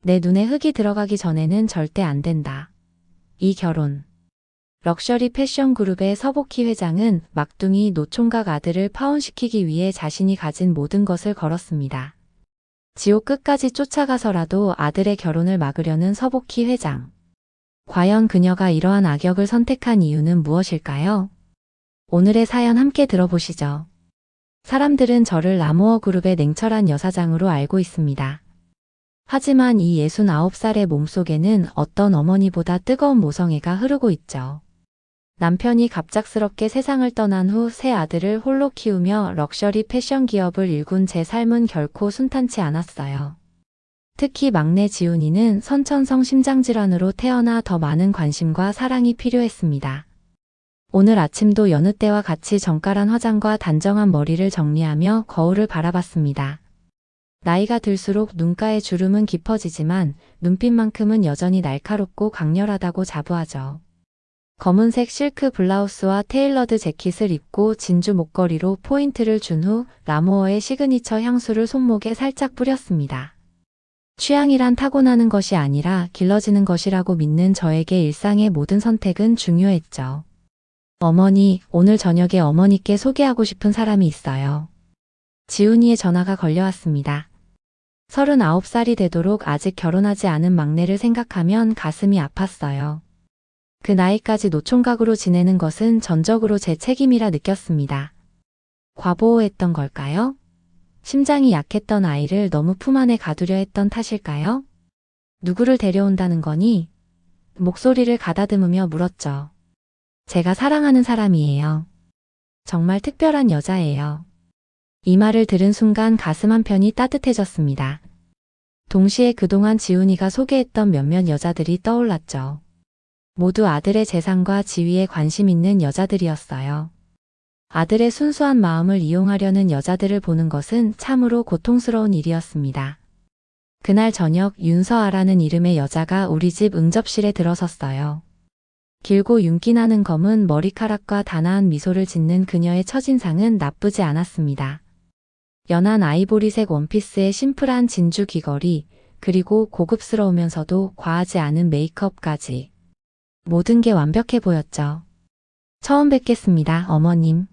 내 눈에 흙이 들어가기 전에는 절대 안 된다. 이 결혼. 럭셔리 패션 그룹의 서복희 회장은 막둥이 노총각 아들을 파혼시키기 위해 자신이 가진 모든 것을 걸었습니다. 지옥 끝까지 쫓아가서라도 아들의 결혼을 막으려는 서복희 회장. 과연 그녀가 이러한 악역을 선택한 이유는 무엇일까요? 오늘의 사연 함께 들어보시죠. 사람들은 저를 라모어 그룹의 냉철한 여사장으로 알고 있습니다. 하지만 이 69살의 몸속에는 어떤 어머니보다 뜨거운 모성애가 흐르고 있죠. 남편이 갑작스럽게 세상을 떠난 후 새 아들을 홀로 키우며 럭셔리 패션 기업을 일군 제 삶은 결코 순탄치 않았어요. 특히 막내 지훈이는 선천성 심장질환으로 태어나 더 많은 관심과 사랑이 필요했습니다. 오늘 아침도 여느 때와 같이 정갈한 화장과 단정한 머리를 정리하며 거울을 바라봤습니다. 나이가 들수록 눈가의 주름은 깊어지지만 눈빛만큼은 여전히 날카롭고 강렬하다고 자부하죠. 검은색 실크 블라우스와 테일러드 재킷을 입고 진주 목걸이로 포인트를 준 후 라모어의 시그니처 향수를 손목에 살짝 뿌렸습니다. 취향이란 타고나는 것이 아니라 길러지는 것이라고 믿는 저에게 일상의 모든 선택은 중요했죠. 어머니, 오늘 저녁에 어머니께 소개하고 싶은 사람이 있어요. 지훈이의 전화가 걸려왔습니다. 39살이 되도록 아직 결혼하지 않은 막내를 생각하면 가슴이 아팠어요. 그 나이까지 노총각으로 지내는 것은 전적으로 제 책임이라 느꼈습니다. 과보호했던 걸까요? 심장이 약했던 아이를 너무 품 안에 가두려 했던 탓일까요? 누구를 데려온다는 거니? 목소리를 가다듬으며 물었죠. 제가 사랑하는 사람이에요. 정말 특별한 여자예요. 이 말을 들은 순간 가슴 한편이 따뜻해졌습니다. 동시에 그동안 지훈이가 소개했던 몇몇 여자들이 떠올랐죠. 모두 아들의 재산과 지위에 관심 있는 여자들이었어요. 아들의 순수한 마음을 이용하려는 여자들을 보는 것은 참으로 고통스러운 일이었습니다. 그날 저녁 윤서아라는 이름의 여자가 우리 집 응접실에 들어섰어요. 길고 윤기나는 검은 머리카락과 단아한 미소를 짓는 그녀의 첫인상은 나쁘지 않았습니다. 연한 아이보리색 원피스에 심플한 진주 귀걸이, 그리고 고급스러우면서도 과하지 않은 메이크업까지. 모든 게 완벽해 보였죠. 처음 뵙겠습니다, 어머님.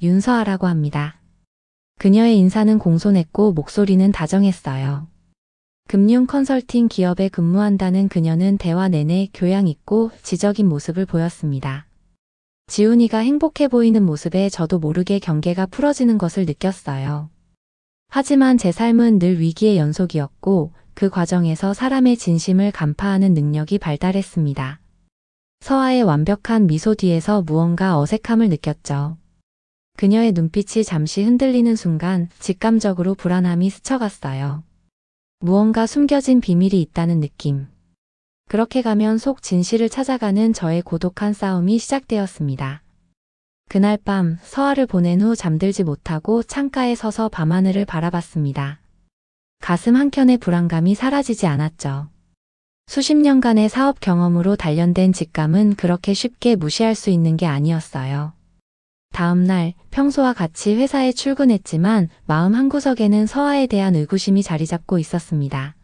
윤서아라고 합니다. 그녀의 인사는 공손했고 목소리는 다정했어요. 금융 컨설팅 기업에 근무한다는 그녀는 대화 내내 교양 있고 지적인 모습을 보였습니다. 지훈이가 행복해 보이는 모습에 저도 모르게 경계가 풀어지는 것을 느꼈어요. 하지만 제 삶은 늘 위기의 연속이었고 그 과정에서 사람의 진심을 간파하는 능력이 발달했습니다. 서아의 완벽한 미소 뒤에서 무언가 어색함을 느꼈죠. 그녀의 눈빛이 잠시 흔들리는 순간 직감적으로 불안함이 스쳐갔어요. 무언가 숨겨진 비밀이 있다는 느낌. 그렇게 가면 속 진실을 찾아가는 저의 고독한 싸움이 시작되었습니다. 그날 밤 서아를 보낸 후 잠들지 못하고 창가에 서서 밤하늘을 바라봤습니다. 가슴 한켠의 불안감이 사라지지 않았죠. 수십 년간의 사업 경험으로 단련된 직감은 그렇게 쉽게 무시할 수 있는 게 아니었어요. 다음 날 평소와 같이 회사에 출근했지만 마음 한구석에는 서아에 대한 의구심이 자리 잡고 있었습니다.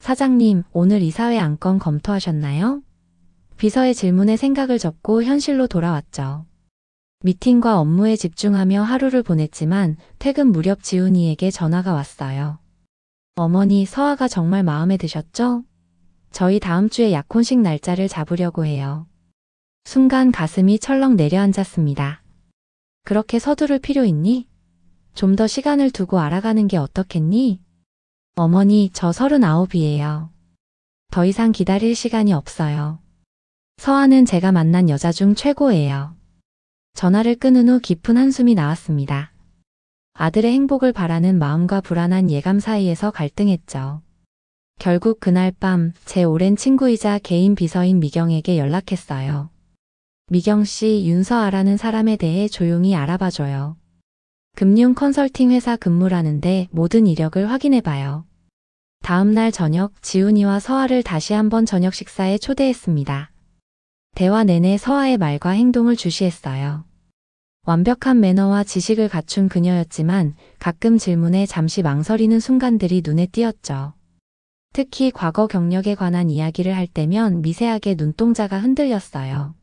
사장님, 오늘 이사회 안건 검토하셨나요? 비서의 질문에 생각을 접고 현실로 돌아왔죠. 미팅과 업무에 집중하며 하루를 보냈지만 퇴근 무렵 지훈이에게 전화가 왔어요. 어머니, 서아가 정말 마음에 드셨죠? 저희 다음 주에 약혼식 날짜를 잡으려고 해요. 순간 가슴이 철렁 내려앉았습니다. 그렇게 서두를 필요 있니? 좀 더 시간을 두고 알아가는 게 어떻겠니? 어머니, 저 39이에요. 더 이상 기다릴 시간이 없어요. 서아는 제가 만난 여자 중 최고예요. 전화를 끊은 후 깊은 한숨이 나왔습니다. 아들의 행복을 바라는 마음과 불안한 예감 사이에서 갈등했죠. 결국 그날 밤 제 오랜 친구이자 개인 비서인 미경에게 연락했어요. 미경 씨, 윤서아라는 사람에 대해 조용히 알아봐줘요. 금융 컨설팅 회사 근무라는데 모든 이력을 확인해봐요. 다음 날 저녁 지훈이와 서아를 다시 한번 저녁 식사에 초대했습니다. 대화 내내 서아의 말과 행동을 주시했어요. 완벽한 매너와 지식을 갖춘 그녀였지만 가끔 질문에 잠시 망설이는 순간들이 눈에 띄었죠. 특히 과거 경력에 관한 이야기를 할 때면 미세하게 눈동자가 흔들렸어요.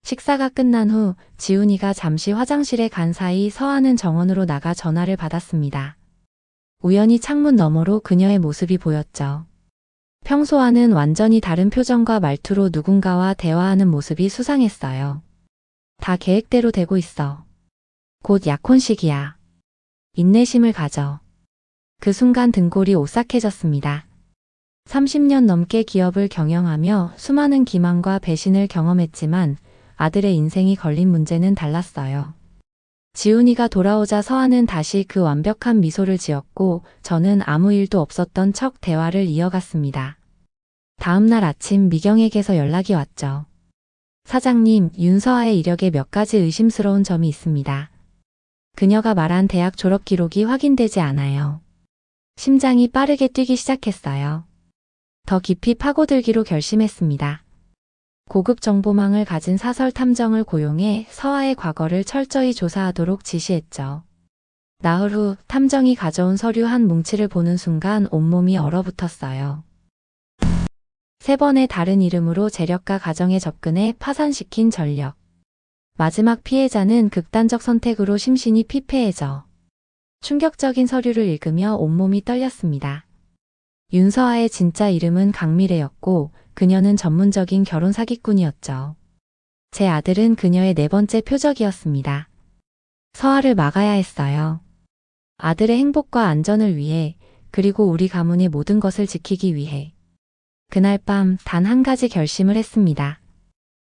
식사가 끝난 후 지훈이가 잠시 화장실에 간 사이 서하는 정원으로 나가 전화를 받았습니다. 우연히 창문 너머로 그녀의 모습이 보였죠. 평소와는 완전히 다른 표정과 말투로 누군가와 대화하는 모습이 수상했어요. 다 계획대로 되고 있어. 곧 약혼식이야. 인내심을 가져. 그 순간 등골이 오싹해졌습니다. 30년 넘게 기업을 경영하며 수많은 기만과 배신을 경험했지만 아들의 인생이 걸린 문제는 달랐어요. 지훈이가 돌아오자 서하는 다시 그 완벽한 미소를 지었고 저는 아무 일도 없었던 척 대화를 이어갔습니다. 다음 날 아침 미경에게서 연락이 왔죠. 사장님, 윤서아의 이력에 몇 가지 의심스러운 점이 있습니다. 그녀가 말한 대학 졸업 기록이 확인되지 않아요. 심장이 빠르게 뛰기 시작했어요. 더 깊이 파고들기로 결심했습니다. 고급 정보망을 가진 사설 탐정을 고용해 서아의 과거를 철저히 조사하도록 지시했죠. 나흘 후 탐정이 가져온 서류 한 뭉치를 보는 순간 온몸이 얼어붙었어요. 3번의 다른 이름으로 재력가 가정에 접근해 파산시킨 전력. 마지막 피해자는 극단적 선택으로 심신이 피폐해져. 충격적인 서류를 읽으며 온몸이 떨렸습니다. 윤서아의 진짜 이름은 강미래였고 그녀는 전문적인 결혼 사기꾼이었죠. 제 아들은 그녀의 4번째 표적이었습니다. 서아를 막아야 했어요. 아들의 행복과 안전을 위해, 그리고 우리 가문의 모든 것을 지키기 위해. 그날 밤 단 한 가지 결심을 했습니다.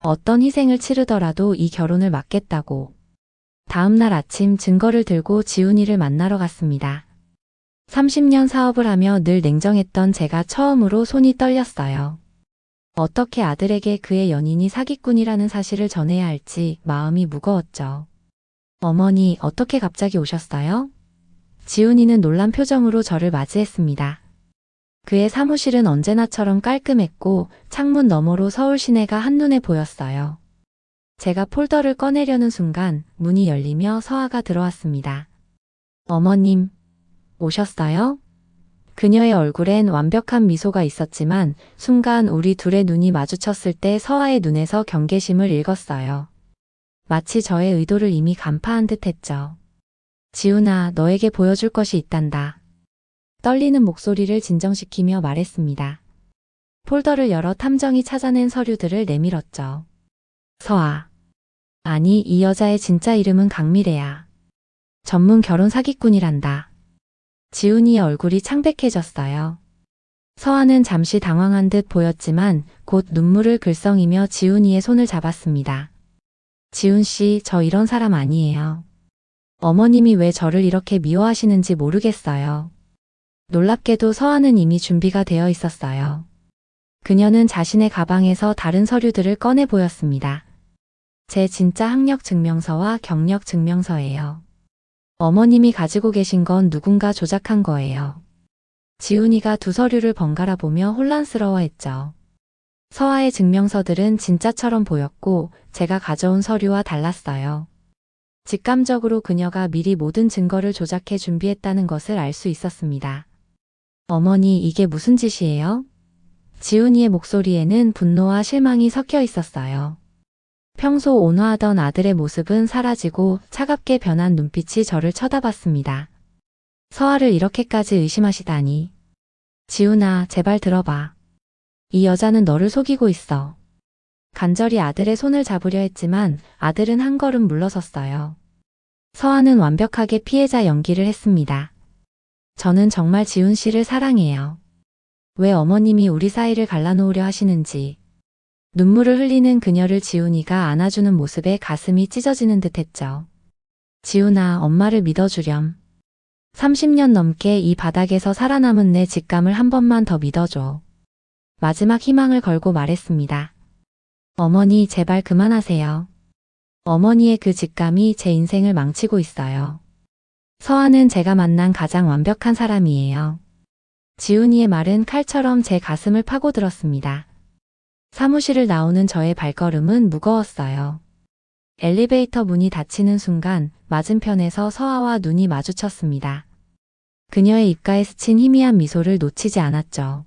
어떤 희생을 치르더라도 이 결혼을 막겠다고. 다음 날 아침 증거를 들고 지훈이를 만나러 갔습니다. 30년 사업을 하며 늘 냉정했던 제가 처음으로 손이 떨렸어요. 어떻게 아들에게 그의 연인이 사기꾼이라는 사실을 전해야 할지 마음이 무거웠죠. 어머니, 어떻게 갑자기 오셨어요? 지훈이는 놀란 표정으로 저를 맞이했습니다. 그의 사무실은 언제나처럼 깔끔했고 창문 너머로 서울 시내가 한눈에 보였어요. 제가 폴더를 꺼내려는 순간 문이 열리며 서아가 들어왔습니다. 어머님, 오셨어요? 그녀의 얼굴엔 완벽한 미소가 있었지만 순간 우리 둘의 눈이 마주쳤을 때 서아의 눈에서 경계심을 읽었어요. 마치 저의 의도를 이미 간파한 듯 했죠. 지훈아, 너에게 보여줄 것이 있단다. 떨리는 목소리를 진정시키며 말했습니다. 폴더를 열어 탐정이 찾아낸 서류들을 내밀었죠. 서아. 아니, 이 여자의 진짜 이름은 강미래야. 전문 결혼 사기꾼이란다. 지훈이의 얼굴이 창백해졌어요. 서아는 잠시 당황한 듯 보였지만 곧 눈물을 글썽이며 지훈이의 손을 잡았습니다. 지훈 씨, 저 이런 사람 아니에요. 어머님이 왜 저를 이렇게 미워하시는지 모르겠어요. 놀랍게도 서아는 이미 준비가 되어 있었어요. 그녀는 자신의 가방에서 다른 서류들을 꺼내 보였습니다. 제 진짜 학력 증명서와 경력 증명서예요. 어머님이 가지고 계신 건 누군가 조작한 거예요. 지훈이가 두 서류를 번갈아 보며 혼란스러워했죠. 서아의 증명서들은 진짜처럼 보였고 제가 가져온 서류와 달랐어요. 직감적으로 그녀가 미리 모든 증거를 조작해 준비했다는 것을 알 수 있었습니다. 어머니, 이게 무슨 짓이에요? 지훈이의 목소리에는 분노와 실망이 섞여 있었어요. 평소 온화하던 아들의 모습은 사라지고 차갑게 변한 눈빛이 저를 쳐다봤습니다. 서아를 이렇게까지 의심하시다니. 지훈아, 제발 들어봐. 이 여자는 너를 속이고 있어. 간절히 아들의 손을 잡으려 했지만 아들은 한 걸음 물러섰어요. 서아는 완벽하게 피해자 연기를 했습니다. 저는 정말 지훈 씨를 사랑해요. 왜 어머님이 우리 사이를 갈라놓으려 하시는지. 눈물을 흘리는 그녀를 지훈이가 안아주는 모습에 가슴이 찢어지는 듯 했죠. 지훈아, 엄마를 믿어주렴. 30년 넘게 이 바닥에서 살아남은 내 직감을 한 번만 더 믿어줘. 마지막 희망을 걸고 말했습니다. 어머니, 제발 그만하세요. 어머니의 그 직감이 제 인생을 망치고 있어요. 서아는 제가 만난 가장 완벽한 사람이에요. 지훈이의 말은 칼처럼 제 가슴을 파고들었습니다. 사무실을 나오는 저의 발걸음은 무거웠어요. 엘리베이터 문이 닫히는 순간 맞은편에서 서아와 눈이 마주쳤습니다. 그녀의 입가에 스친 희미한 미소를 놓치지 않았죠.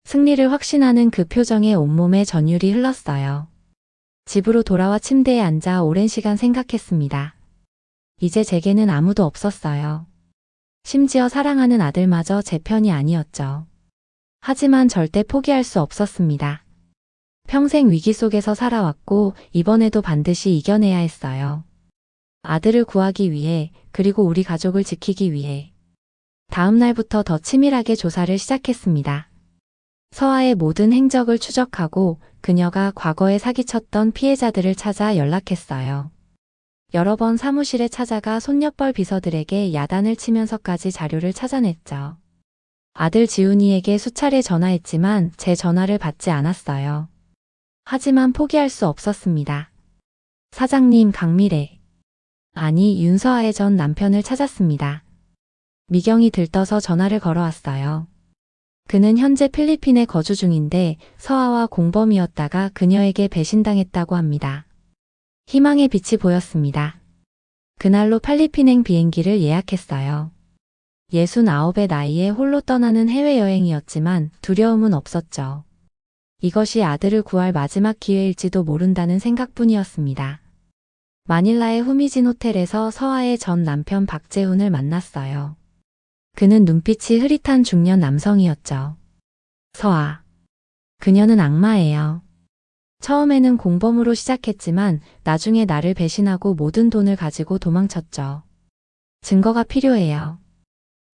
승리를 확신하는 그 표정에 온몸에 전율이 흘렀어요. 집으로 돌아와 침대에 앉아 오랜 시간 생각했습니다. 이제 제게는 아무도 없었어요. 심지어 사랑하는 아들마저 제 편이 아니었죠. 하지만 절대 포기할 수 없었습니다. 평생 위기 속에서 살아왔고 이번에도 반드시 이겨내야 했어요. 아들을 구하기 위해, 그리고 우리 가족을 지키기 위해. 다음 날부터 더 치밀하게 조사를 시작했습니다. 서아의 모든 행적을 추적하고 그녀가 과거에 사기쳤던 피해자들을 찾아 연락했어요. 여러 번 사무실에 찾아가 손녀뻘 비서들에게 야단을 치면서까지 자료를 찾아냈죠. 아들 지훈이에게 수차례 전화했지만 제 전화를 받지 않았어요. 하지만 포기할 수 없었습니다. 사장님, 강미래. 아니, 윤서아의 전 남편을 찾았습니다. 미경이 들떠서 전화를 걸어왔어요. 그는 현재 필리핀에 거주 중인데 서아와 공범이었다가 그녀에게 배신당했다고 합니다. 희망의 빛이 보였습니다. 그날로 필리핀행 비행기를 예약했어요. 69의 나이에 홀로 떠나는 해외여행이었지만 두려움은 없었죠. 이것이 아들을 구할 마지막 기회일지도 모른다는 생각뿐이었습니다. 마닐라의 후미진 호텔에서 서아의 전 남편 박재훈을 만났어요. 그는 눈빛이 흐릿한 중년 남성이었죠. 서아. 그녀는 악마예요. 처음에는 공범으로 시작했지만 나중에 나를 배신하고 모든 돈을 가지고 도망쳤죠. 증거가 필요해요.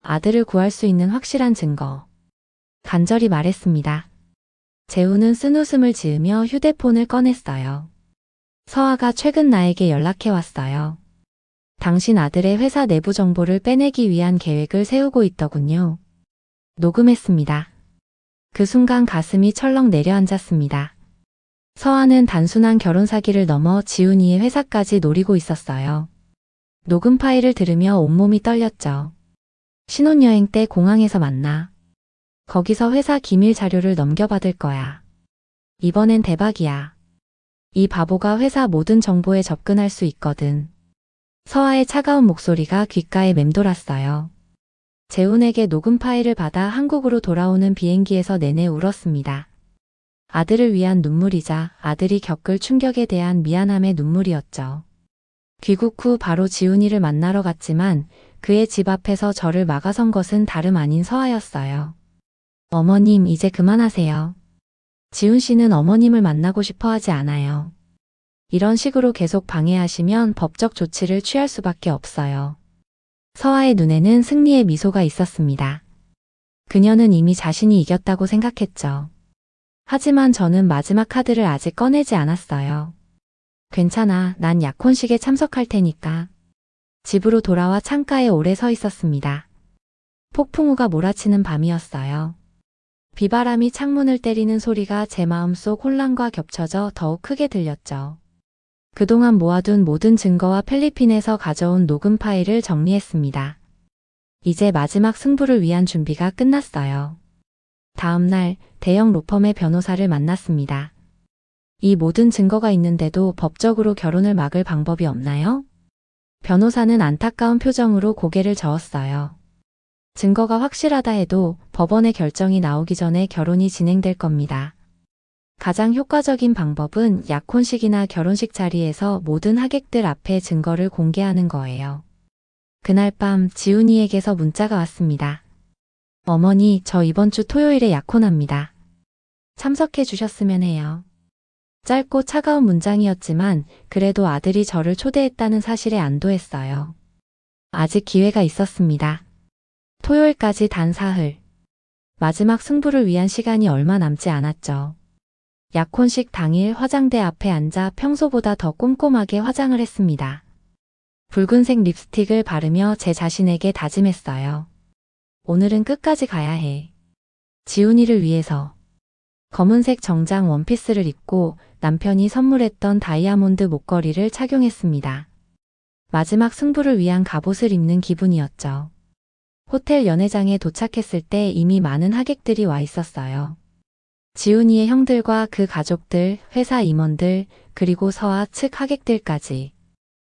아들을 구할 수 있는 확실한 증거. 간절히 말했습니다. 재훈은 쓴웃음을 지으며 휴대폰을 꺼냈어요. 서아가 최근 나에게 연락해왔어요. 당신 아들의 회사 내부 정보를 빼내기 위한 계획을 세우고 있더군요. 녹음했습니다. 그 순간 가슴이 철렁 내려앉았습니다. 서아는 단순한 결혼 사기를 넘어 지훈이의 회사까지 노리고 있었어요. 녹음 파일을 들으며 온몸이 떨렸죠. 신혼여행 때 공항에서 만나. 거기서 회사 기밀 자료를 넘겨받을 거야. 이번엔 대박이야. 이 바보가 회사 모든 정보에 접근할 수 있거든. 서아의 차가운 목소리가 귓가에 맴돌았어요. 재훈에게 녹음 파일을 받아 한국으로 돌아오는 비행기에서 내내 울었습니다. 아들을 위한 눈물이자 아들이 겪을 충격에 대한 미안함의 눈물이었죠. 귀국 후 바로 지훈이를 만나러 갔지만 그의 집 앞에서 저를 막아선 것은 다름 아닌 서아였어요. 어머님, 이제 그만하세요. 지훈 씨는 어머님을 만나고 싶어 하지 않아요. 이런 식으로 계속 방해하시면 법적 조치를 취할 수밖에 없어요. 서아의 눈에는 승리의 미소가 있었습니다. 그녀는 이미 자신이 이겼다고 생각했죠. 하지만 저는 마지막 카드를 아직 꺼내지 않았어요. 괜찮아, 난 약혼식에 참석할 테니까. 집으로 돌아와 창가에 오래 서 있었습니다. 폭풍우가 몰아치는 밤이었어요. 비바람이 창문을 때리는 소리가 제 마음속 혼란과 겹쳐져 더욱 크게 들렸죠. 그동안 모아둔 모든 증거와 필리핀에서 가져온 녹음 파일을 정리했습니다. 이제 마지막 승부를 위한 준비가 끝났어요. 다음 날 대형 로펌의 변호사를 만났습니다. 이 모든 증거가 있는데도 법적으로 결혼을 막을 방법이 없나요? 변호사는 안타까운 표정으로 고개를 저었어요. 증거가 확실하다 해도 법원의 결정이 나오기 전에 결혼이 진행될 겁니다. 가장 효과적인 방법은 약혼식이나 결혼식 자리에서 모든 하객들 앞에 증거를 공개하는 거예요. 그날 밤 지훈이에게서 문자가 왔습니다. 어머니, 저 이번 주 토요일에 약혼합니다. 참석해 주셨으면 해요. 짧고 차가운 문장이었지만 그래도 아들이 저를 초대했다는 사실에 안도했어요. 아직 기회가 있었습니다. 토요일까지 단 사흘. 마지막 승부를 위한 시간이 얼마 남지 않았죠. 약혼식 당일 화장대 앞에 앉아 평소보다 더 꼼꼼하게 화장을 했습니다. 붉은색 립스틱을 바르며 제 자신에게 다짐했어요. 오늘은 끝까지 가야 해. 지훈이를 위해서. 검은색 정장 원피스를 입고 남편이 선물했던 다이아몬드 목걸이를 착용했습니다. 마지막 승부를 위한 갑옷을 입는 기분이었죠. 호텔 연회장에 도착했을 때 이미 많은 하객들이 와 있었어요. 지훈이의 형들과 그 가족들, 회사 임원들, 그리고 서아 측 하객들까지.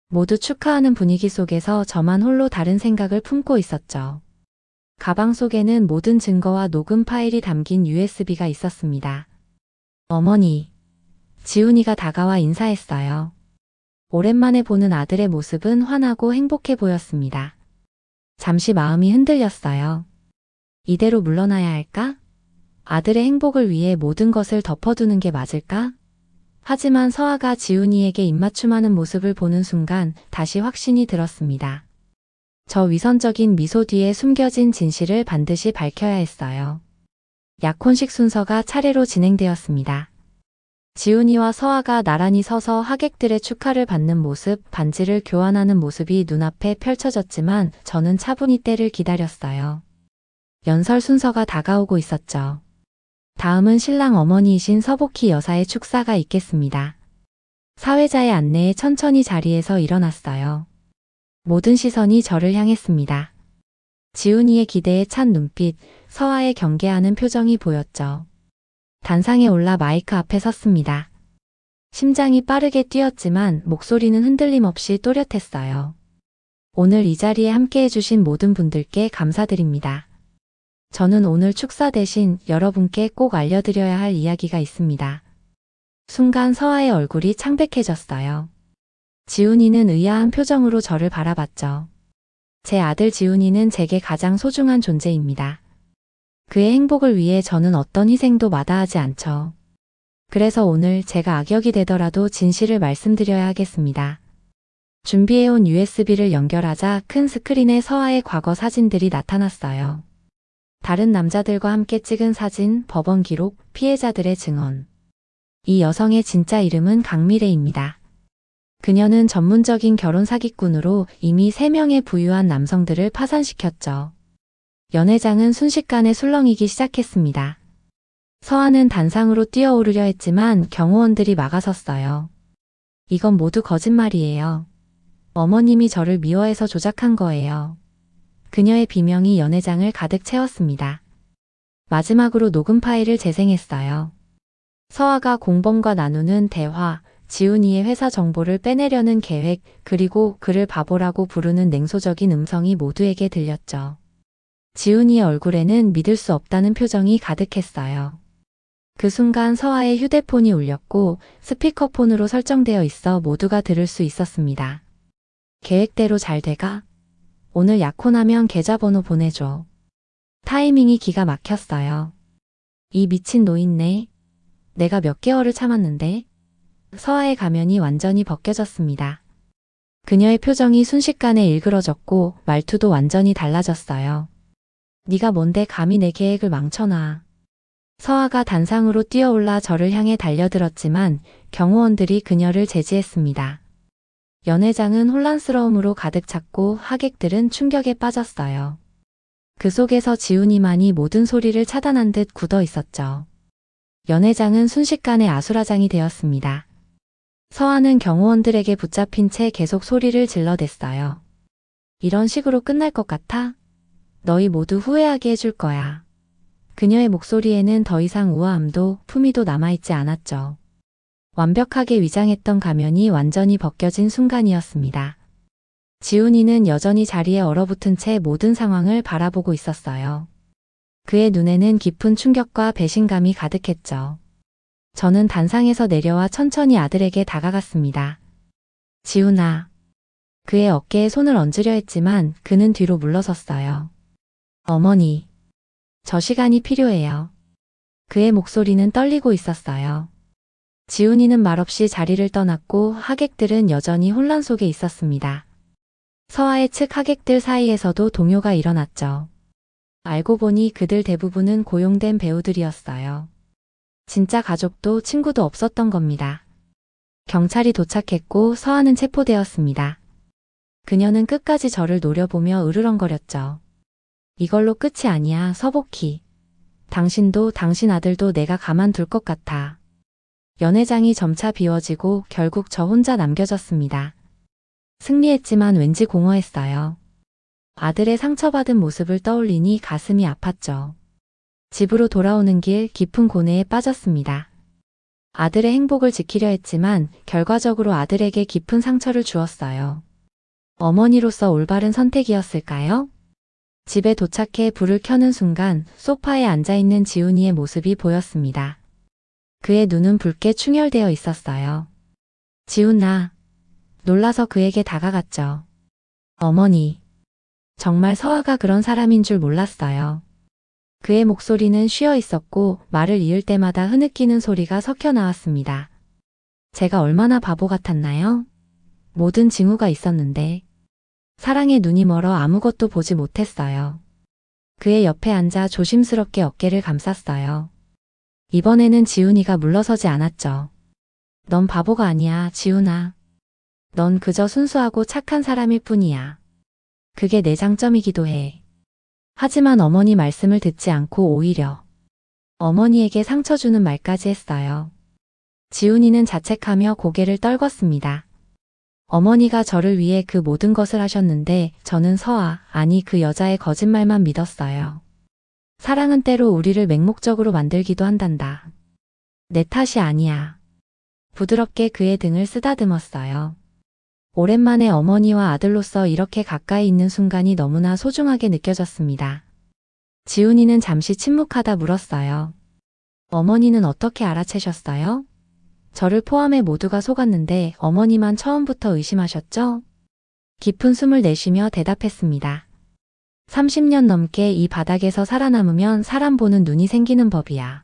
모두 축하하는 분위기 속에서 저만 홀로 다른 생각을 품고 있었죠. 가방 속에는 모든 증거와 녹음 파일이 담긴 USB가 있었습니다. 어머니, 지훈이가 다가와 인사했어요. 오랜만에 보는 아들의 모습은 환하고 행복해 보였습니다. 잠시 마음이 흔들렸어요. 이대로 물러나야 할까? 아들의 행복을 위해 모든 것을 덮어두는 게 맞을까? 하지만 서아가 지훈이에게 입맞춤하는 모습을 보는 순간 다시 확신이 들었습니다. 저 위선적인 미소 뒤에 숨겨진 진실을 반드시 밝혀야 했어요. 약혼식 순서가 차례로 진행되었습니다. 지훈이와 서아가 나란히 서서 하객들의 축하를 받는 모습, 반지를 교환하는 모습이 눈앞에 펼쳐졌지만 저는 차분히 때를 기다렸어요. 연설 순서가 다가오고 있었죠. 다음은 신랑 어머니이신 서복희 여사의 축사가 있겠습니다. 사회자의 안내에 천천히 자리에서 일어났어요. 모든 시선이 저를 향했습니다. 지훈이의 기대에 찬 눈빛, 서아의 경계하는 표정이 보였죠. 단상에 올라 마이크 앞에 섰습니다. 심장이 빠르게 뛰었지만 목소리는 흔들림 없이 또렷했어요. 오늘 이 자리에 함께 해주신 모든 분들께 감사드립니다. 저는 오늘 축사 대신 여러분께 꼭 알려드려야 할 이야기가 있습니다. 순간 서아의 얼굴이 창백해졌어요. 지훈이는 의아한 표정으로 저를 바라봤죠. 제 아들 지훈이는 제게 가장 소중한 존재입니다. 그의 행복을 위해 저는 어떤 희생도 마다하지 않죠. 그래서 오늘 제가 악역이 되더라도 진실을 말씀드려야 하겠습니다. 준비해온 USB를 연결하자 큰 스크린에 서아의 과거 사진들이 나타났어요. 다른 남자들과 함께 찍은 사진, 법원 기록, 피해자들의 증언. 이 여성의 진짜 이름은 강미래입니다. 그녀는 전문적인 결혼 사기꾼으로 이미 3명의 부유한 남성들을 파산시켰죠. 연회장은 순식간에 술렁이기 시작했습니다. 서아는 단상으로 뛰어오르려 했지만 경호원들이 막아섰어요. 이건 모두 거짓말이에요. 어머님이 저를 미워해서 조작한 거예요. 그녀의 비명이 연회장을 가득 채웠습니다. 마지막으로 녹음 파일을 재생했어요. 서아가 공범과 나누는 대화, 지훈이의 회사 정보를 빼내려는 계획, 그리고 그를 바보라고 부르는 냉소적인 음성이 모두에게 들렸죠. 지훈이의 얼굴에는 믿을 수 없다는 표정이 가득했어요. 그 순간 서아의 휴대폰이 울렸고 스피커폰으로 설정되어 있어 모두가 들을 수 있었습니다. 계획대로 잘 돼가? 오늘 약혼하면 계좌번호 보내줘. 타이밍이 기가 막혔어요. 이 미친 노인네. 내가 몇 개월을 참았는데? 서아의 가면이 완전히 벗겨졌습니다. 그녀의 표정이 순식간에 일그러졌고 말투도 완전히 달라졌어요. 네가 뭔데 감히 내 계획을 망쳐놔. 서아가 단상으로 뛰어올라 저를 향해 달려들었지만 경호원들이 그녀를 제지했습니다. 연회장은 혼란스러움으로 가득 찼고 하객들은 충격에 빠졌어요. 그 속에서 지훈이만이 모든 소리를 차단한 듯 굳어 있었죠. 연회장은 순식간에 아수라장이 되었습니다. 서아는 경호원들에게 붙잡힌 채 계속 소리를 질러댔어요. 이런 식으로 끝날 것 같아? 너희 모두 후회하게 해줄 거야. 그녀의 목소리에는 더 이상 우아함도 품위도 남아있지 않았죠. 완벽하게 위장했던 가면이 완전히 벗겨진 순간이었습니다. 지훈이는 여전히 자리에 얼어붙은 채 모든 상황을 바라보고 있었어요. 그의 눈에는 깊은 충격과 배신감이 가득했죠. 저는 단상에서 내려와 천천히 아들에게 다가갔습니다. 지훈아. 그의 어깨에 손을 얹으려 했지만 그는 뒤로 물러섰어요. 어머니. 저 시간이 필요해요. 그의 목소리는 떨리고 있었어요. 지훈이는 말없이 자리를 떠났고 하객들은 여전히 혼란 속에 있었습니다. 서아의 측 하객들 사이에서도 동요가 일어났죠. 알고 보니 그들 대부분은 고용된 배우들이었어요. 진짜 가족도 친구도 없었던 겁니다. 경찰이 도착했고 서아는 체포되었습니다. 그녀는 끝까지 저를 노려보며 으르렁거렸죠. 이걸로 끝이 아니야, 서복희. 당신도 당신 아들도 내가 가만둘 것 같아. 연회장이 점차 비워지고 결국 저 혼자 남겨졌습니다. 승리했지만 왠지 공허했어요. 아들의 상처받은 모습을 떠올리니 가슴이 아팠죠. 집으로 돌아오는 길 깊은 고뇌에 빠졌습니다. 아들의 행복을 지키려 했지만 결과적으로 아들에게 깊은 상처를 주었어요. 어머니로서 올바른 선택이었을까요? 집에 도착해 불을 켜는 순간 소파에 앉아있는 지훈이의 모습이 보였습니다. 그의 눈은 붉게 충혈되어 있었어요. 지훈아. 놀라서 그에게 다가갔죠. 어머니. 정말 서아가 그런 사람인 줄 몰랐어요. 그의 목소리는 쉬어 있었고 말을 이을 때마다 흐느끼는 소리가 섞여 나왔습니다. 제가 얼마나 바보 같았나요? 모든 징후가 있었는데 사랑에 눈이 멀어 아무것도 보지 못했어요. 그의 옆에 앉아 조심스럽게 어깨를 감쌌어요. 이번에는 지훈이가 물러서지 않았죠. 넌 바보가 아니야, 지훈아. 넌 그저 순수하고 착한 사람일 뿐이야. 그게 내 장점이기도 해. 하지만 어머니 말씀을 듣지 않고 오히려 어머니에게 상처 주는 말까지 했어요. 지훈이는 자책하며 고개를 떨궜습니다. 어머니가 저를 위해 그 모든 것을 하셨는데 저는 서아, 아니 그 여자의 거짓말만 믿었어요. 사랑은 때로 우리를 맹목적으로 만들기도 한단다. 내 탓이 아니야. 부드럽게 그의 등을 쓰다듬었어요. 오랜만에 어머니와 아들로서 이렇게 가까이 있는 순간이 너무나 소중하게 느껴졌습니다. 지훈이는 잠시 침묵하다 물었어요. 어머니는 어떻게 알아채셨어요? 저를 포함해 모두가 속았는데 어머니만 처음부터 의심하셨죠? 깊은 숨을 내쉬며 대답했습니다. 30년 넘게 이 바닥에서 살아남으면 사람 보는 눈이 생기는 법이야.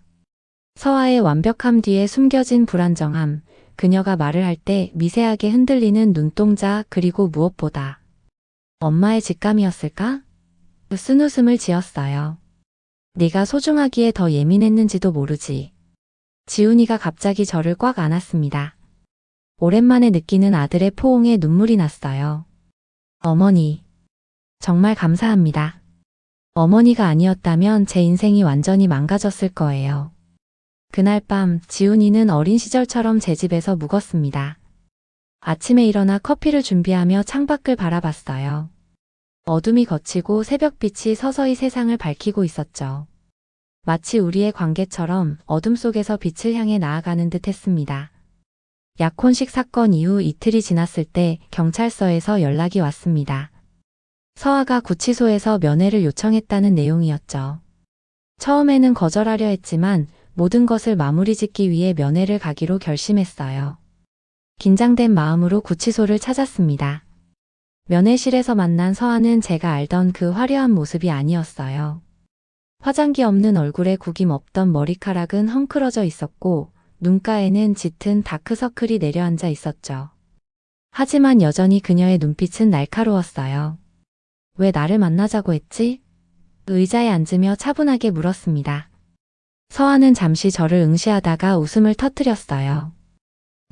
서아의 완벽함 뒤에 숨겨진 불안정함, 그녀가 말을 할 때 미세하게 흔들리는 눈동자, 그리고 무엇보다 엄마의 직감이었을까? 쓴웃음을 지었어요. 네가 소중하기에 더 예민했는지도 모르지. 지훈이가 갑자기 저를 꽉 안았습니다. 오랜만에 느끼는 아들의 포옹에 눈물이 났어요. 어머니. 정말 감사합니다. 어머니가 아니었다면 제 인생이 완전히 망가졌을 거예요. 그날 밤 지훈이는 어린 시절처럼 제 집에서 묵었습니다. 아침에 일어나 커피를 준비하며 창밖을 바라봤어요. 어둠이 걷히고 새벽빛이 서서히 세상을 밝히고 있었죠. 마치 우리의 관계처럼 어둠 속에서 빛을 향해 나아가는 듯 했습니다. 약혼식 사건 이후 이틀이 지났을 때 경찰서에서 연락이 왔습니다. 서아가 구치소에서 면회를 요청했다는 내용이었죠. 처음에는 거절하려 했지만 모든 것을 마무리 짓기 위해 면회를 가기로 결심했어요. 긴장된 마음으로 구치소를 찾았습니다. 면회실에서 만난 서아는 제가 알던 그 화려한 모습이 아니었어요. 화장기 없는 얼굴에 구김 없던 머리카락은 헝클어져 있었고 눈가에는 짙은 다크서클이 내려앉아 있었죠. 하지만 여전히 그녀의 눈빛은 날카로웠어요. 왜 나를 만나자고 했지? 의자에 앉으며 차분하게 물었습니다. 서아는 잠시 저를 응시하다가 웃음을 터뜨렸어요.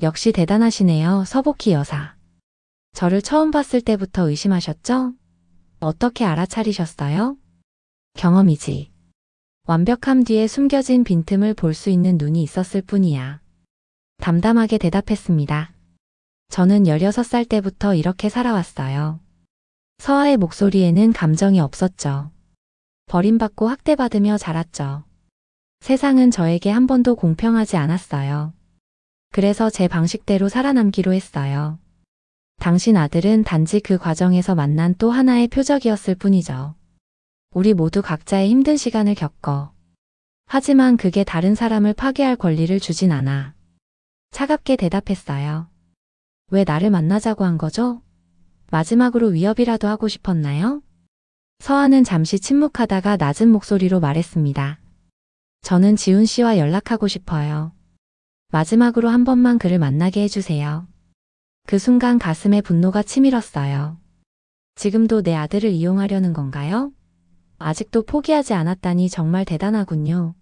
역시 대단하시네요, 서복희 여사. 저를 처음 봤을 때부터 의심하셨죠? 어떻게 알아차리셨어요? 경험이지. 완벽함 뒤에 숨겨진 빈틈을 볼 수 있는 눈이 있었을 뿐이야. 담담하게 대답했습니다. 저는 16살 때부터 이렇게 살아왔어요. 서아의 목소리에는 감정이 없었죠. 버림받고 학대받으며 자랐죠. 세상은 저에게 한 번도 공평하지 않았어요. 그래서 제 방식대로 살아남기로 했어요. 당신 아들은 단지 그 과정에서 만난 또 하나의 표적이었을 뿐이죠. 우리 모두 각자의 힘든 시간을 겪어. 하지만 그게 다른 사람을 파괴할 권리를 주진 않아. 차갑게 대답했어요. 왜 나를 만나자고 한 거죠? 마지막으로 위협이라도 하고 싶었나요? 서아는 잠시 침묵하다가 낮은 목소리로 말했습니다. 저는 지훈 씨와 연락하고 싶어요. 마지막으로 한 번만 그를 만나게 해주세요. 그 순간 가슴에 분노가 치밀었어요. 지금도 내 아들을 이용하려는 건가요? 아직도 포기하지 않았다니 정말 대단하군요.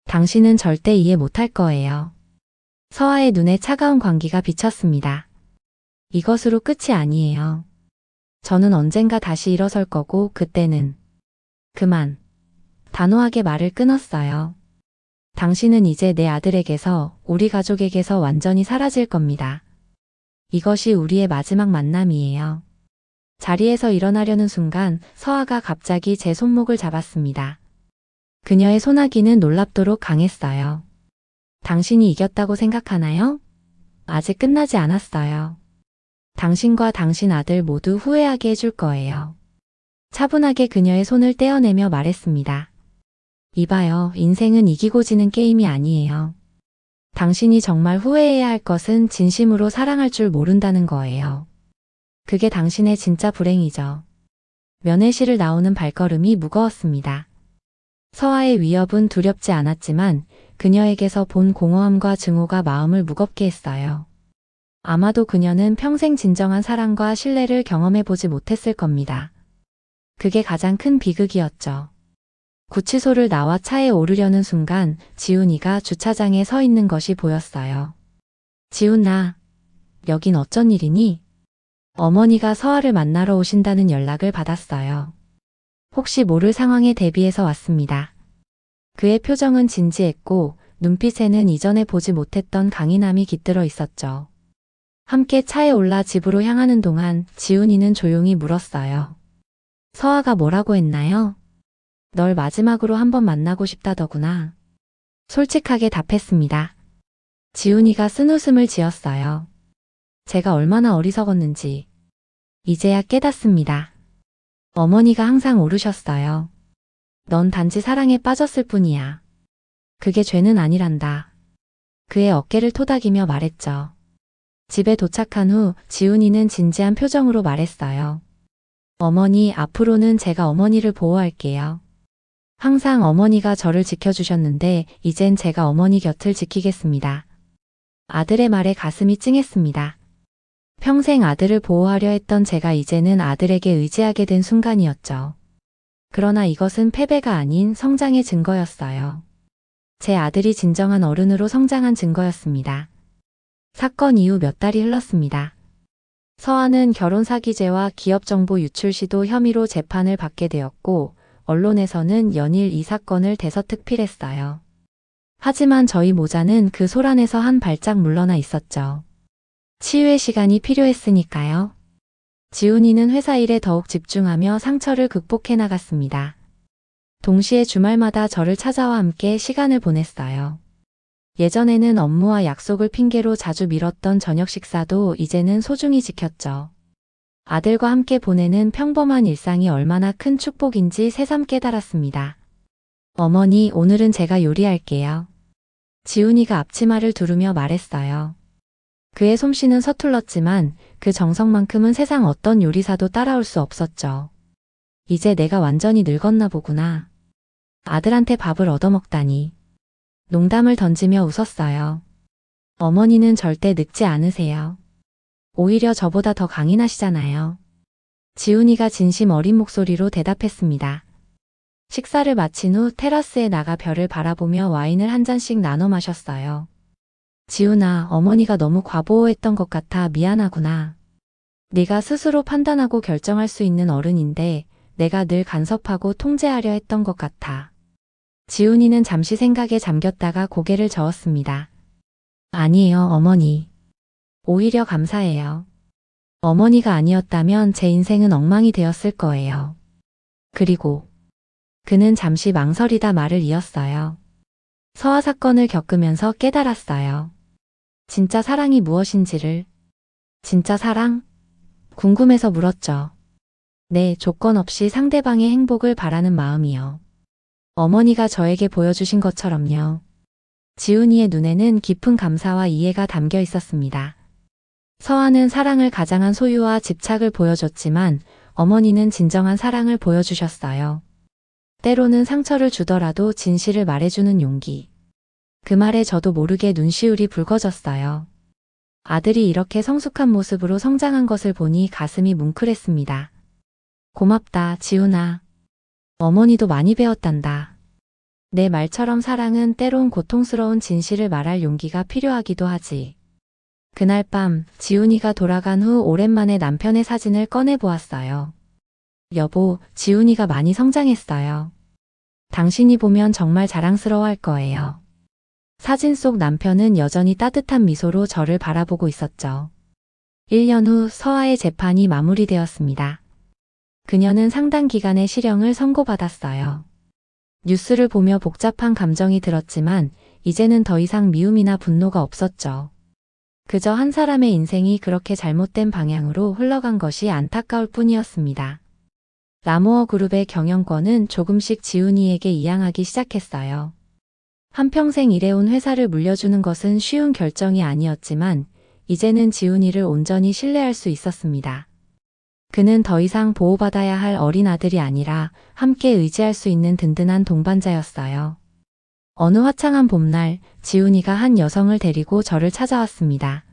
당신은 절대 이해 못할 거예요. 서아의 눈에 차가운 광기가 비쳤습니다. 이것으로 끝이 아니에요. 저는 언젠가 다시 일어설 거고 그때는 그만. 단호하게 말을 끊었어요. 당신은 이제 내 아들에게서, 우리 가족에게서 완전히 사라질 겁니다. 이것이 우리의 마지막 만남이에요. 자리에서 일어나려는 순간 서아가 갑자기 제 손목을 잡았습니다. 그녀의 소나기는 놀랍도록 강했어요. 당신이 이겼다고 생각하나요? 아직 끝나지 않았어요. 당신과 당신 아들 모두 후회하게 해줄 거예요. 차분하게 그녀의 손을 떼어내며 말했습니다. 이봐요, 인생은 이기고 지는 게임이 아니에요. 당신이 정말 후회해야 할 것은 진심으로 사랑할 줄 모른다는 거예요. 그게 당신의 진짜 불행이죠. 면회실을 나오는 발걸음이 무거웠습니다. 서아의 위협은 두렵지 않았지만 그녀에게서 본 공허함과 증오가 마음을 무겁게 했어요. 아마도 그녀는 평생 진정한 사랑과 신뢰를 경험해보지 못했을 겁니다. 그게 가장 큰 비극이었죠. 구치소를 나와 차에 오르려는 순간 지훈이가 주차장에 서 있는 것이 보였어요. 지훈아, 여긴 어쩐 일이니? 어머니가 서아를 만나러 오신다는 연락을 받았어요. 혹시 모를 상황에 대비해서 왔습니다. 그의 표정은 진지했고 눈빛에는 이전에 보지 못했던 강인함이 깃들어 있었죠. 함께 차에 올라 집으로 향하는 동안 지훈이는 조용히 물었어요. 서아가 뭐라고 했나요? 널 마지막으로 한번 만나고 싶다더구나. 솔직하게 답했습니다. 지훈이가 쓴웃음을 지었어요. 제가 얼마나 어리석었는지 이제야 깨닫습니다. 어머니가 항상 오르셨어요. 넌 단지 사랑에 빠졌을 뿐이야. 그게 죄는 아니란다. 그의 어깨를 토닥이며 말했죠. 집에 도착한 후 지훈이는 진지한 표정으로 말했어요. 어머니, 앞으로는 제가 어머니를 보호할게요. 항상 어머니가 저를 지켜주셨는데 이젠 제가 어머니 곁을 지키겠습니다. 아들의 말에 가슴이 찡했습니다. 평생 아들을 보호하려 했던 제가 이제는 아들에게 의지하게 된 순간이었죠. 그러나 이것은 패배가 아닌 성장의 증거였어요. 제 아들이 진정한 어른으로 성장한 증거였습니다. 사건 이후 몇 달이 흘렀습니다. 서아는 결혼 사기죄와 기업정보 유출 시도 혐의로 재판을 받게 되었고 언론에서는 연일 이 사건을 대서특필했어요. 하지만 저희 모자는 그 소란에서 한 발짝 물러나 있었죠. 치유의 시간이 필요했으니까요. 지훈이는 회사 일에 더욱 집중하며 상처를 극복해 나갔습니다. 동시에 주말마다 저를 찾아와 함께 시간을 보냈어요. 예전에는 업무와 약속을 핑계로 자주 미뤘던 저녁 식사도 이제는 소중히 지켰죠. 아들과 함께 보내는 평범한 일상이 얼마나 큰 축복인지 새삼 깨달았습니다. 어머니, 오늘은 제가 요리할게요. 지훈이가 앞치마를 두르며 말했어요. 그의 솜씨는 서툴렀지만 그 정성만큼은 세상 어떤 요리사도 따라올 수 없었죠. 이제 내가 완전히 늙었나 보구나. 아들한테 밥을 얻어먹다니. 농담을 던지며 웃었어요. 어머니는 절대 늙지 않으세요. 오히려 저보다 더 강인하시잖아요. 지훈이가 진심 어린 목소리로 대답했습니다. 식사를 마친 후 테라스에 나가 별을 바라보며 와인을 한 잔씩 나눠 마셨어요. 지훈아, 어머니가 너무 과보호했던 것 같아 미안하구나. 네가 스스로 판단하고 결정할 수 있는 어른인데 내가 늘 간섭하고 통제하려 했던 것 같아. 지훈이는 잠시 생각에 잠겼다가 고개를 저었습니다. 아니에요, 어머니. 오히려 감사해요. 어머니가 아니었다면 제 인생은 엉망이 되었을 거예요. 그리고 그는 잠시 망설이다 말을 이었어요. 서아 사건을 겪으면서 깨달았어요. 진짜 사랑이 무엇인지를. 진짜 사랑? 궁금해서 물었죠. 네, 조건 없이 상대방의 행복을 바라는 마음이요. 어머니가 저에게 보여주신 것처럼요. 지훈이의 눈에는 깊은 감사와 이해가 담겨 있었습니다. 서아는 사랑을 가장한 소유와 집착을 보여줬지만 어머니는 진정한 사랑을 보여주셨어요. 때로는 상처를 주더라도 진실을 말해주는 용기. 그 말에 저도 모르게 눈시울이 붉어졌어요. 아들이 이렇게 성숙한 모습으로 성장한 것을 보니 가슴이 뭉클했습니다. 고맙다, 지훈아. 어머니도 많이 배웠단다. 내 말처럼 사랑은 때론 고통스러운 진실을 말할 용기가 필요하기도 하지. 그날 밤 지훈이가 돌아간 후 오랜만에 남편의 사진을 꺼내보았어요. 여보, 지훈이가 많이 성장했어요. 당신이 보면 정말 자랑스러워할 거예요. 사진 속 남편은 여전히 따뜻한 미소로 저를 바라보고 있었죠. 1년 후 서아의 재판이 마무리되었습니다. 그녀는 상당 기간의 실형을 선고받았어요. 뉴스를 보며 복잡한 감정이 들었지만 이제는 더 이상 미움이나 분노가 없었죠. 그저 한 사람의 인생이 그렇게 잘못된 방향으로 흘러간 것이 안타까울 뿐이었습니다. 라모어 그룹의 경영권은 조금씩 지훈이에게 이양하기 시작했어요. 한평생 일해온 회사를 물려주는 것은 쉬운 결정이 아니었지만 이제는 지훈이를 온전히 신뢰할 수 있었습니다. 그는 더 이상 보호받아야 할 어린 아들이 아니라 함께 의지할 수 있는 든든한 동반자였어요. 어느 화창한 봄날, 지훈이가 한 여성을 데리고 저를 찾아왔습니다.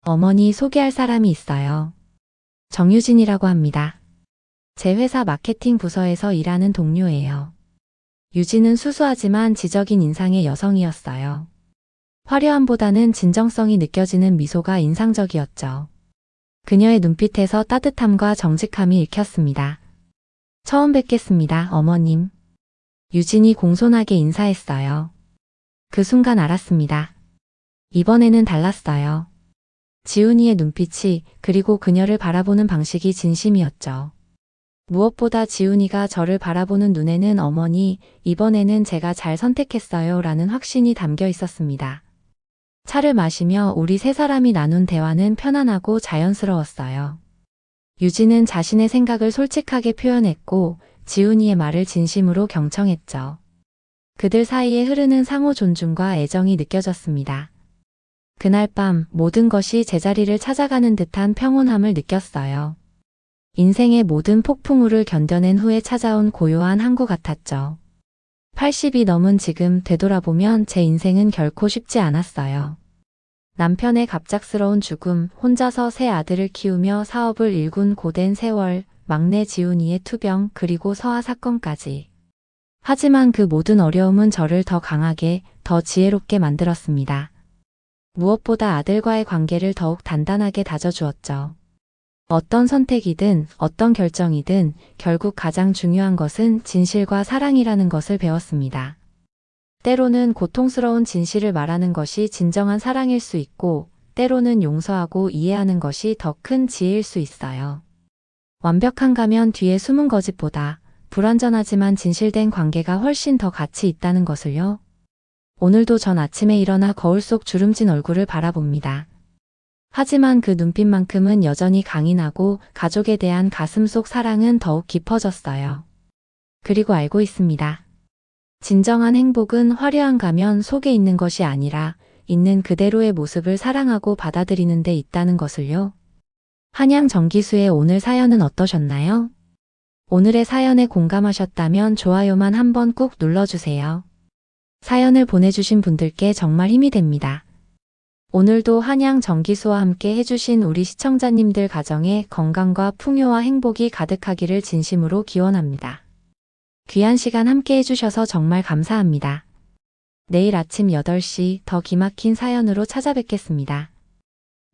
어머니, 소개할 사람이 있어요. 정유진이라고 합니다. 제 회사 마케팅 부서에서 일하는 동료예요. 유진은 수수하지만 지적인 인상의 여성이었어요. 화려함보다는 진정성이 느껴지는 미소가 인상적이었죠. 그녀의 눈빛에서 따뜻함과 정직함이 읽혔습니다. 처음 뵙겠습니다, 어머님. 유진이 공손하게 인사했어요. 그 순간 알았습니다. 이번에는 달랐어요. 지훈이의 눈빛이, 그리고 그녀를 바라보는 방식이 진심이었죠. 무엇보다 지훈이가 저를 바라보는 눈에는 어머니, 이번에는 제가 잘 선택했어요 라는 확신이 담겨 있었습니다. 차를 마시며 우리 세 사람이 나눈 대화는 편안하고 자연스러웠어요. 유진은 자신의 생각을 솔직하게 표현했고 지훈이의 말을 진심으로 경청했죠. 그들 사이에 흐르는 상호 존중과 애정이 느껴졌습니다. 그날 밤 모든 것이 제자리를 찾아가는 듯한 평온함을 느꼈어요. 인생의 모든 폭풍우를 견뎌낸 후에 찾아온 고요한 항구 같았죠. 80이 넘은 지금 되돌아보면 제 인생은 결코 쉽지 않았어요. 남편의 갑작스러운 죽음, 혼자서 세 아들을 키우며 사업을 일군 고된 세월, 막내 지훈이의 투병, 그리고 서아 사건까지. 하지만 그 모든 어려움은 저를 더 강하게, 더 지혜롭게 만들었습니다. 무엇보다 아들과의 관계를 더욱 단단하게 다져주었죠. 어떤 선택이든 어떤 결정이든 결국 가장 중요한 것은 진실과 사랑이라는 것을 배웠습니다. 때로는 고통스러운 진실을 말하는 것이 진정한 사랑일 수 있고, 때로는 용서하고 이해하는 것이 더 큰 지혜일 수 있어요. 완벽한 가면 뒤에 숨은 거짓보다 불완전하지만 진실된 관계가 훨씬 더 가치 있다는 것을요. 오늘도 전 아침에 일어나 거울 속 주름진 얼굴을 바라봅니다. 하지만 그 눈빛만큼은 여전히 강인하고 가족에 대한 가슴 속 사랑은 더욱 깊어졌어요. 그리고 알고 있습니다. 진정한 행복은 화려한 가면 속에 있는 것이 아니라 있는 그대로의 모습을 사랑하고 받아들이는 데 있다는 것을요. 한양 정기수의 오늘 사연은 어떠셨나요? 오늘의 사연에 공감하셨다면 좋아요만 한번 꾹 눌러주세요. 사연을 보내주신 분들께 정말 힘이 됩니다. 오늘도 한양 정기수와 함께 해주신 우리 시청자님들 가정에 건강과 풍요와 행복이 가득하기를 진심으로 기원합니다. 귀한 시간 함께 해주셔서 정말 감사합니다. 내일 아침 8시 더 기막힌 사연으로 찾아뵙겠습니다.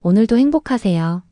오늘도 행복하세요.